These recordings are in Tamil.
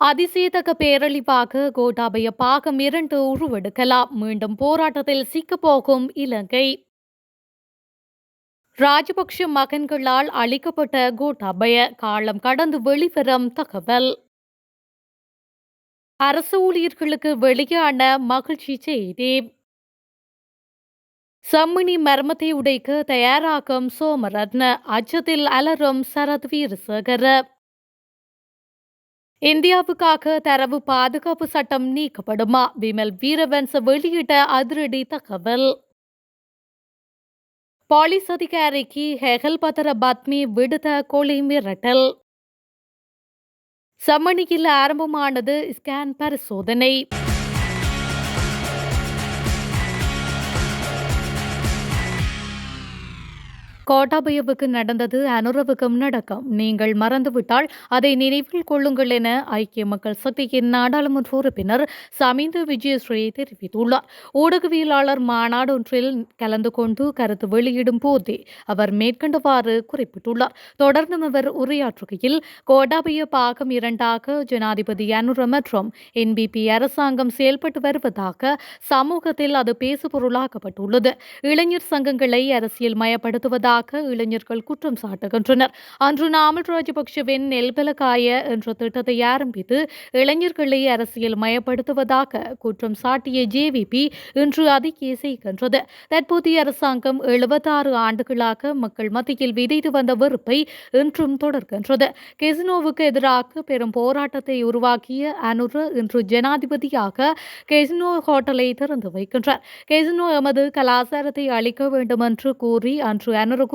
அதிசயத்தக்க பேரழிவாக கோட்டாபய பாகம் 2 உருவெடுக்கலாம். மீண்டும் போராட்டத்தில் சிக்கப்போகும் இலங்கை. ராஜபக்ஷ மகன்களால் அளிக்கப்பட்ட கோட்டாபய காலம் கடந்து வெளிவரும் தகவல். அரசு ஊழியர்களுக்கு வெளியான மகிழ்ச்சி செய்தி. சம்மினி மர்மத்தை உடைக்க தயாராகும் சோமரத்ன, அச்சத்தில் அலரும் சரத் வீரசேகர. இந்தியாவுக்காக தரவு பாதுகாப்பு சட்டம் நீக்கப்படுமா? விமல் வீரவன்ச வெளியிட்ட அதிரடி தகவல். போலீஸ் அதிகாரிக்கு ஹெகல் பத்திர பத்மி விடுத்த கொலை மிரட்டல். சம்மணியில் ஆரம்பமானது ஸ்கேன் பரிசோதனை. கோட்டாபயவுக்கு நடந்தது அனுரவுக்கும் நடக்கும். நீங்கள் மறந்துவிட்டால் அதை நினைவில் கொள்ளுங்கள் என ஐக்கிய மக்கள் சக்தியின் நாடாளுமன்ற உறுப்பினர் சமிந்த விஜயஸ்ரீ தெரிவித்துள்ளார். ஊடகவியலாளர் மாநாடு ஒன்றில் கலந்து கொண்டு கருத்து வெளியிடும் போதே அவர் மேற்கண்டவாறு குறிப்பிட்டுள்ளார். தொடர்ந்தும் அவர் உரையாற்றுகையில், கோட்டாபய பாகம் 2 ஜனாதிபதி அனுர மற்றும் என்பிபி அரசாங்கம் செயல்பட்டு வருவதாக சமூகத்தில் அது பேசுபொருளாக்கப்பட்டுள்ளது. இளைஞர் சங்கங்களை அரசியல் மயப்படுத்துவதாக இளைஞர்கள் குற்றம் சாட்டுகின்றனர். அன்று நாமல் ராஜபக்ஷவின் நெல்பலகாய என்ற திட்டத்தை ஆரம்பித்து இளைஞர்களை அரசியல் மயப்படுத்துவதாக குற்றம் சாட்டிய ஜேவிபி இன்று அதை செய்கின்றது. தற்போதைய அரசாங்கம் 76 ஆண்டுகளாக மக்கள் மத்தியில் விதைத்து வந்த வெறுப்பை இன்றும் தொடர்கின்றது. கெசினோவுக்கு எதிராக பெரும் போராட்டத்தை உருவாக்கிய அனுர இன்று ஜனாதிபதியாக கெசினோ ஹோட்டலை திறந்து வைக்கின்றார். கெசினோ எமது கலாச்சாரத்தை அளிக்க வேண்டும் என்று கூறி அன்று அனுரகுமார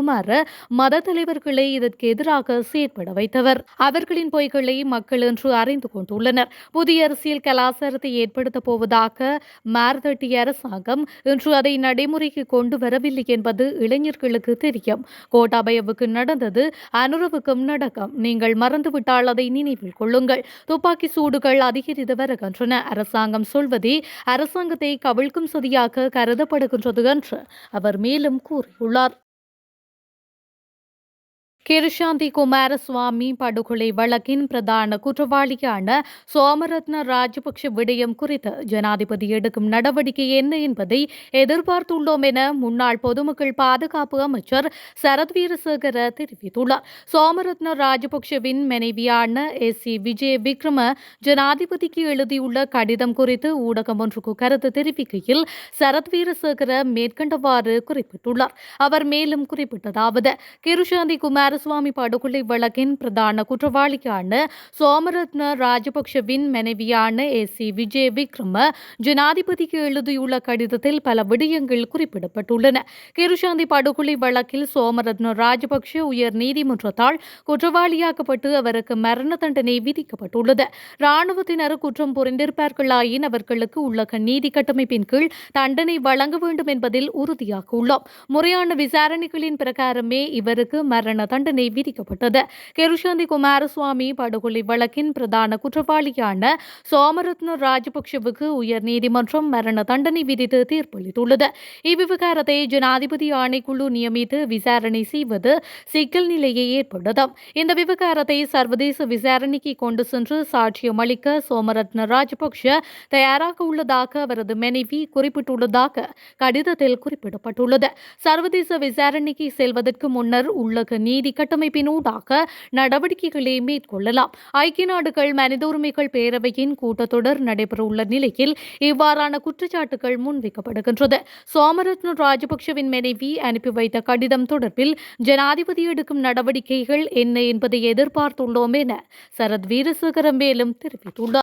மத தலைவர்களை இதற்கு எதிராக செயற்பட வைத்தவர். அவர்களின் பொய்களை மக்கள் இன்று அறிந்து கொண்டுள்ளனர். புதிய அரசியல் கலாச்சாரத்தை ஏற்படுத்தப் போவதாக மார்தட்டிய அரசாங்கம் இன்று அதை நடைமுறைக்கு கொண்டு வரவில்லை என்பது இளைஞர்களுக்கு தெரியும். கோட்டாபயவுக்கு நடந்தது அனுரவுக்கும் நடக்கும். நீங்கள் மறந்துவிட்டால் அதை நினைவில் கொள்ளுங்கள். துப்பாக்கி சூடுகள் அதிகரித்து வருகின்றன. அரசாங்கம் சொல்வதே அரசாங்கத்தை கவிழ்க்கும் சதியாக கருதப்படுகின்றது என்று அவர் மேலும் கூறியுள்ளார். கிருஷாந்தி குமாரசுவாமி படுகொலை வழக்கின் பிரதான குற்றவாளியான சோமரத்ன ராஜபக்ஷ விடயம் குறித்து ஜனாதிபதி எடுக்கும் நடவடிக்கை என்ன என்பதை எதிர்பார்த்துள்ளோம் என முன்னாள் பொதுமக்கள் பாதுகாப்பு அமைச்சர் சரத் வீரசேகர தெரிவித்துள்ளார். சோமரத்ன ராஜபக்ஷவின் மனைவியான SC விஜய விக்ரம ஜனாதிபதிக்கு எழுதியுள்ள கடிதம் குறித்து ஊடகம் ஒன்றுக்கு கருத்து தெரிவிக்கையில் சரத் வீரசேகர மேற்கண்டவாறு குறிப்பிட்டுள்ளார். அவர் மேலும் குறிப்பிட்டதாவது, கிருஷாந்தி குமாரசுவாமி படுகொலை வழக்கின் பிரதான குற்றவாளியான சோமரத்ன ராஜபக்ஷவின் மனைவியான SC விஜய விக்ரம ஜனாதிபதிக்கு எழுதியுள்ள கடிதத்தில் பல விடயங்கள் குறிப்பிடப்பட்டுள்ளன. கிருஷாந்தி படுகொலை வழக்கில் சோமரத்ன ராஜபக்ஷ உயர் நீதிமன்றத்தால் குற்றவாளியாக்கப்பட்டு அவருக்கு மரண தண்டனை விதிக்கப்பட்டுள்ளது. இராணுவத்தினர் குற்றம் புரிந்திருப்பார்களாயின் அவர்களுக்கு உள்ளக நீதி கட்டமைப்பின் கீழ் தண்டனை வழங்க வேண்டும் என்பதில் உறுதியாக உள்ளோம். முறையான விசாரணைகளின் பிரகாரமே இவருக்கு மரண தண்டனை விதிக்கப்பட்டது. கிருஷாந்தி குமாரசுவாமி படுகொலை வழக்கின் பிரதான குற்றவாளியான சோமரத்ன ராஜபக்ஷவுக்கு உயர் நீதிமன்றம் மரண தண்டனை விதித்து தீர்ப்பளித்துள்ளது. இவ்விவகாரத்தை ஜனாதிபதி ஆணைக்குழு நியமித்து விசாரணை செய்வது சிக்கல் நிலையை ஏற்படுத்தும். இந்த விவகாரத்தை சர்வதேச விசாரணைக்கு கொண்டு சென்று சாட்சியம் அளிக்க சோமரத்ன ராஜபக்ஷ தயாராக உள்ளதாக அவரது மனைவி குறிப்பிட்டுள்ளதாக கடிதத்தில் குறிப்பிடப்பட்டுள்ளது. சர்வதேச விசாரணைக்கு செல்வதற்கு முன்னர் உள்ளக நீதி கட்டமைப்பினூடாக நடவடிக்கைகளை மேற்கொள்ளலாம். ஐக்கிய நாடுகள் மனித உரிமைகள் பேரவையின் கூட்டத்தொடர் நடைபெறவுள்ள நிலையில் இவ்வாறான குற்றச்சாட்டுகள் முன்வைக்கப்படுகின்றது. சோமரத்ன ராஜபக்ஷவின் மனைவி அனுப்பி வைத்த கடிதம் தொடர்பில் ஜனாதிபதி எடுக்கும் நடவடிக்கைகள் என்ன என்பதை எதிர்பார்த்துள்ளோம் என சரத் வீரசேகர மேலும் தெரிவித்துள்ளார்.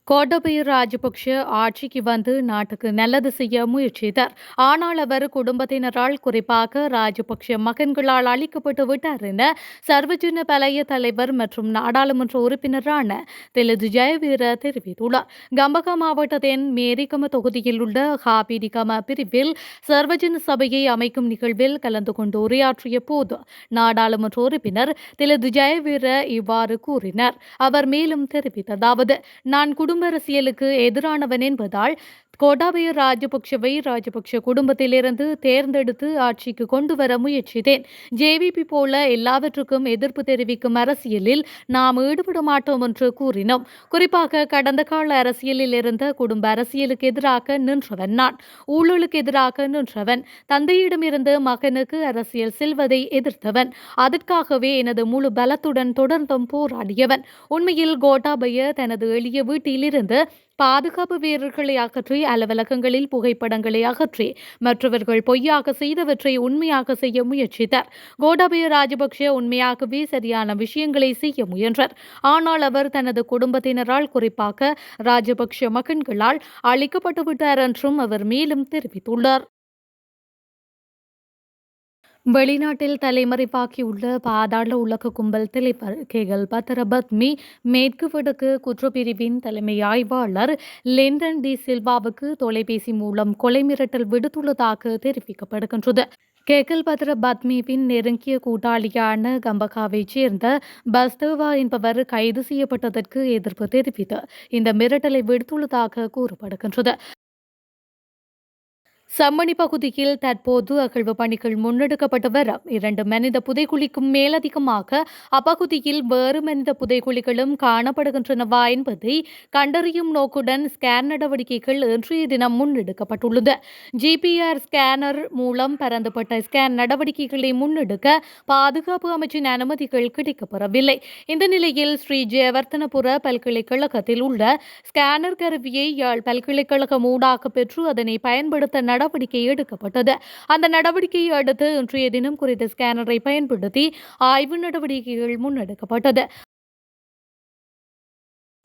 கோட்டாபய ராஜபக்ஷ ஆட்சிக்கு வந்து நாட்டுக்கு நல்லது செய்ய முயற்சித்தார். ஆனால் அவர் குடும்பத்தினரால், குறிப்பாக ராஜபக்ஷ மகன்களால் அளிக்கப்பட்டு விட்டார் என சர்வஜன பலய தலைவர் மற்றும் நாடாளுமன்ற உறுப்பினரான தெலுது ஜெயவீர தெரிவித்துள்ளார். கம்பகா மாவட்டத்தின் மேரிகம தொகுதியில் உள்ள ஹாபிடிகம பிரிவில் சர்வஜன சபையை அமைக்கும் நிகழ்வில் கலந்து கொண்டு உரையாற்றிய போது நாடாளுமன்ற உறுப்பினர் தெலுது ஜெயவீர இவ்வாறு கூறினார். அவர் மேலும் தெரிவித்ததாவது, நான் குடும்ப அரசியலுக்கு எதிரானவன் என்பதால் கோட்டாபய ராஜபக்ஷவை ராஜபக்ஷ குடும்பத்திலிருந்து தேர்ந்தெடுத்து ஆட்சிக்கு கொண்டு வர முயற்சித்தேன். ஜேவிபி போல எல்லாவற்றுக்கும் எதிர்ப்பு தெரிவிக்கும் அரசியலில் நாம் ஈடுபட மாட்டோம் என்று கூறினோம். குறிப்பாக கடந்த கால அரசியலில் இருந்த குடும்ப அரசியலுக்கு எதிராக நின்றவன் நான். ஊழலுக்கு எதிராக நின்றவன். தந்தையிடமிருந்து மகனுக்கு அரசியல் செல்வதை எதிர்த்தவன். அதற்காகவே எனது முழு பலத்துடன் தொடர்ந்தும் போராடியவன். உண்மையில் கோட்டாபய தனது எளிய வீட்டிலிருந்து பாதுகாப்பு வீரர்களை அகற்றி அலுவலகங்களில் புகைப்படங்களை அகற்றி மற்றவர்கள் பொய்யாக செய்தவற்றை உண்மையாக செய்ய முயற்சித்தார். கோட்டாபய ராஜபக்ஷ உண்மையாகவே சரியான விஷயங்களை செய்ய முயன்றார். ஆனால் அவர் தனது குடும்பத்தினரால், குறிப்பாக ராஜபக்ஷ மகன்களால் அழிக்கப்பட்டுவிட்டார் என்றும் அவர் மேலும் தெரிவித்துள்ளார். வெளிநாட்டில் தலைமறைவாகியுள்ள பாதாள உலக கும்பல் தலைவர் கேகல் பத்ரபத்மி மேற்கு வடக்கு குற்றப்பிரிவின் தலைமை ஆய்வாளர் லிண்டன் டி சில்வாவுக்கு தொலைபேசி மூலம் கொலை மிரட்டல் விடுத்துள்ளதாக தெரிவிக்கப்படுகின்றது. கேகல் பத்ரபத்மிவின் நெருங்கிய கூட்டாளியான கம்பகாவைச் சேர்ந்த பஸ்தேவா என்பவர் கைது செய்யப்பட்டதற்கு எதிர்ப்பு தெரிவித்து இந்த மிரட்டலை விடுத்துள்ளதாக கூறப்படுகின்றது. சம்மணி பகுதியில் தற்போது அகழ்வு பணிகள் முன்னெடுக்கப்பட்டு வர 2 மனித புதைக்குழிக்கும் மேலதிகமாக அப்பகுதியில் வேறு மனித புதைக்குழிகளும் காணப்படுகின்றனவா என்பதை கண்டறியும் நோக்குடன் ஸ்கேன் நடவடிக்கைகள் இன்றைய தினம் முன்னெடுக்கப்பட்டுள்ளது. ஜிபிஆர் ஸ்கேனர் மூலம் பரந்துபட்ட ஸ்கேன் நடவடிக்கைகளை முன்னெடுக்க பாதுகாப்பு அமைச்சின் அனுமதிகள் கிடைக்கப்பெறவில்லை. இந்த நிலையில் ஸ்ரீ ஜெயவர்த்தனபுர பல்கலைக்கழகத்தில் உள்ள ஸ்கேனர் கருவியை யாழ் பல்கலைக்கழகம் ஊடாக பெற்று அதனை பயன்படுத்த நடவடிக்கை எடுக்கப்பட்டது. அந்த நடவடிக்கையை அடுத்து இன்றைய தினம் குறித்த ஸ்கேனரை பயன்படுத்தி ஆய்வு நடவடிக்கைகள் முன்னெடுக்கப்பட்டது.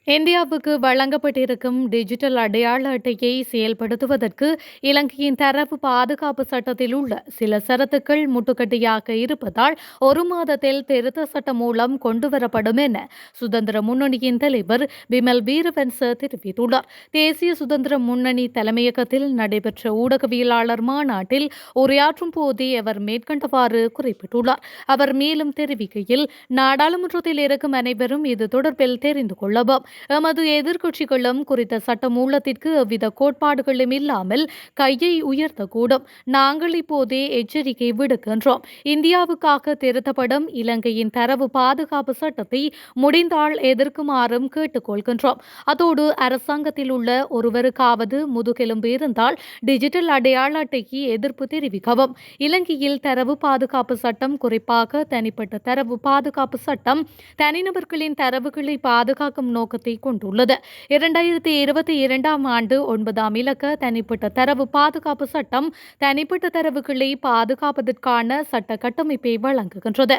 இந்தியாவுக்கு வழங்கப்பட்டிருக்கும் டிஜிட்டல் அடையாள அட்டையை செயல்படுத்துவதற்கு இலங்கையின் தரவு பாதுகாப்பு சட்டத்தில் உள்ள சில சரத்துக்கள் முட்டுக்கட்டையாக இருப்பதால் 1 மாதத்தில் திருத்த சட்டம் மூலம் கொண்டுவரப்படும் என சுதந்திர முன்னணியின் தலைவர் பிமல் வீரவன்ச தெரிவித்துள்ளார். தேசிய சுதந்திர முன்னணி தலைமையகத்தில் நடைபெற்ற ஊடகவியலாளர் மாநாட்டில் உரையாற்றும் போதே அவர் மேற்கண்டவாறு குறிப்பிட்டுள்ளார். அவர் மேலும் தெரிவிக்கையில், நாடாளுமன்றத்தில் இருக்கும் அனைவரும் இது தொடர்பில் தெரிந்து கொள்ளவும், எமது எதிர்க்கட்சிகளும் குறித்த சட்ட மூலத்திற்கு எவ்வித கோட்பாடுகளும் இல்லாமல் கையை உயர்த்தக்கூடும். நாங்கள் இப்போதே எச்சரிக்கை விடுக்கின்றோம். இந்தியாவுக்காக திருத்தப்படும் இலங்கையின் தரவு பாதுகாப்பு சட்டத்தை முடிந்தால் எதிர்க்குமாறும் கேட்டுக்கொள்கின்றோம். அதோடு அரசாங்கத்தில் உள்ள ஒருவருக்காவது முதுகெலும்பு இருந்தால் டிஜிட்டல் அடையாள அட்டைக்கு எதிர்ப்பு தெரிவிக்கவும். இலங்கையில் தரவு பாதுகாப்பு சட்டம், குறிப்பாக தனிப்பட்ட தரவு பாதுகாப்பு சட்டம், தனிநபர்களின் தரவுகளை பாதுகாக்கும் நோக்கத்தை கொண்டுள்ளது. 2022ஆம் ஆண்டு 9ஆம் இலக்க தனிப்பட்ட தரவு பாதுகாப்பு சட்டம் தனிப்பட்ட தரவுகளை பாதுகாப்பதற்கான சட்ட கட்டமைப்பை வழங்குகின்றது.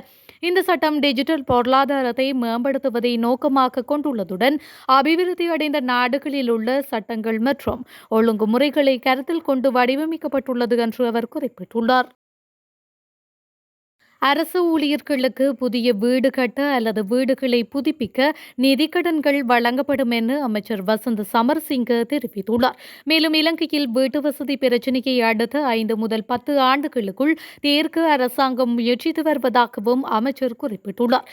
இந்த சட்டம் டிஜிட்டல் பொருளாதாரத்தை மேம்படுத்துவதை நோக்கமாக கொண்டுள்ளதுடன் அபிவிருத்தி அடைந்த நாடுகளில் உள்ள சட்டங்கள் மற்றும் ஒழுங்குமுறைகளை கருத்தில் கொண்டு வடிவமைக்கப்பட்டுள்ளது என்று அவர் குறிப்பிட்டுள்ளார். அரசு ஊழியர்களுக்கு புதிய வீடு கட்ட அல்லது வீடுகளை புதுப்பிக்க நிதிக்கடன்கள் வழங்கப்படும் என அமைச்சர் வசந்த் சமரசிங்க தெரிவித்துள்ளார். மேலும் இலங்கையில் வீட்டு வசதி பிரச்சினையை அடுத்த 5 முதல் 10 ஆண்டுகளுக்குள் தீர்க்க அரசாங்கம் முயற்சித்து வருவதாகவும் அமைச்சர் குறிப்பிட்டுள்ளார்.